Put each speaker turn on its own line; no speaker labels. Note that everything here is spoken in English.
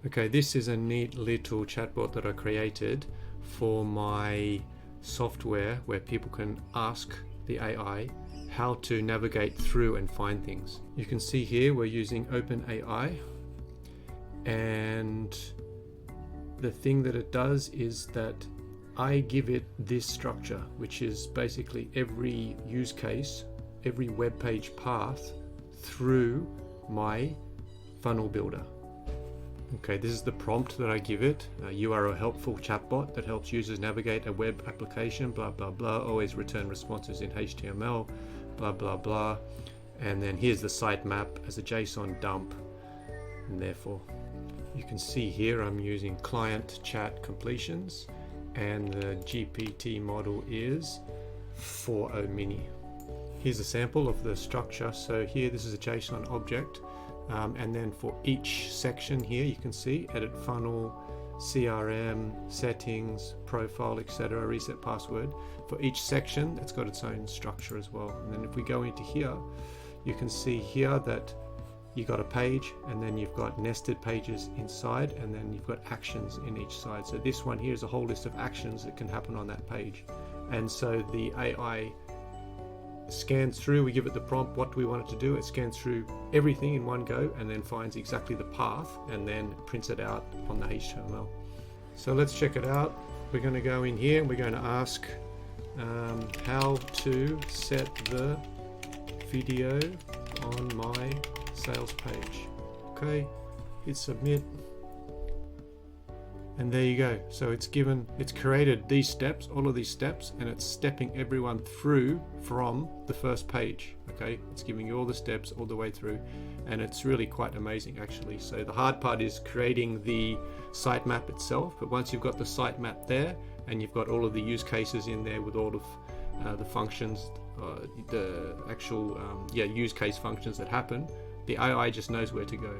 Okay, this is a neat little chatbot that I created for my software where people can ask the AI how to navigate through and find things. You can see here we're using OpenAI, and the thing that it does is that I give it this structure, which is basically every use case, every web page path through my funnel builder. Okay, this is the prompt that I give it. You are a helpful chatbot that helps users navigate a web application, blah, blah, blah. Always return responses in HTML, blah, blah, blah. And then here's the sitemap as a JSON dump. And therefore, you can see here I'm using client chat completions, and the GPT model is 40-mini. Here's a sample of the structure. So here, this is a JSON object. And then for each section here, you can see edit funnel, CRM, settings, profile, etc., reset password. For each section, it's got its own structure as well. And then if we go into here, you can see here that you got a page, and then you've got nested pages inside, and then you've got actions in each side. So this one here is a whole list of actions that can happen on that page. And so the AI scans through, we give it the prompt, what do we want it to do? It scans through everything in one go and then finds exactly the path and then prints it out on the HTML. So let's check it out. We're going to go in here and we're going to ask how to set the video on my sales page. Okay, hit submit. And there you go. So it's created these steps, all of these steps, and it's stepping everyone through from the first page. Okay, it's giving you all the steps all the way through, and it's really quite amazing actually. So the hard part is creating the sitemap itself, but once you've got the sitemap there and you've got all of the use cases in there with all of the functions, the actual use case functions that happen, the AI just knows where to go.